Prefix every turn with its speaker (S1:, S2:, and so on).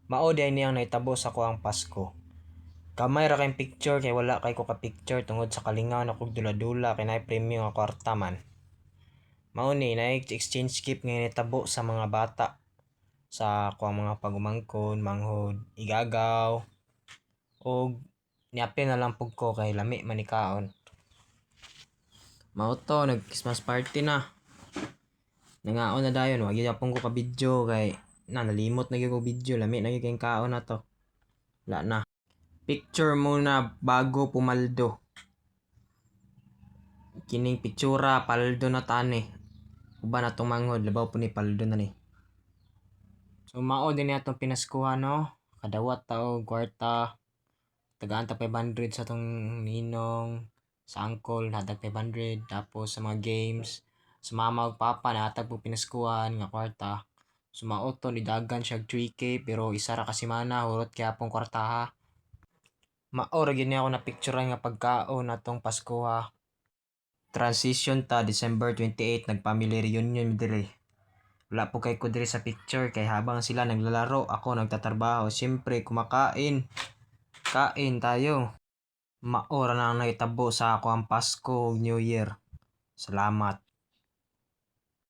S1: Mao day niyang naitabo sa ko ang Pasko. Gamay ra kay picture kay wala kay ko ka picture tungod sa kalingaw na kog dula-dula kay naay premyo nga kwarta man. Mao ni naay exchange gift nga naitabo sa mga bata sa kuang mga pagumangkon, manghod, igagaw og niapil na lang pug ko kay lami man ni kaon. Mao to nag Christmas party na. Nangaon na dayon wa gyud apong ko ka video kay nalimot na gyud ko video lami na gyud kay kaon na to. Wala na. Picture muna bago pumaldo. Kining pictura paldo na tani. Uban na tong manghod labaw po ni paldo na ni. So mao din atong pinaskuhan no. Kadawat ta og kwarta. Tagaan ta 500 sa tong ninong, sa uncle natag 500 tapos sa mga games, sa mama ug papa natag po pinaskuhan nga kwarta. Sumaot to nidagan siya 3K pero isa ra ka semana hurot kay apong kwarta ha. Mao ra gyud ni ako na picture nga pagkaon atong Pasko ha. Transition ta December 28 nag-family reunion mi dire. Wala po kay ko dire sa picture kay habang sila naglalaro ako nagtatrabaho. Siyempre kumakain. Kain tayo. Maora na ang naitabo sa ako ang Pasko ug New Year. Salamat.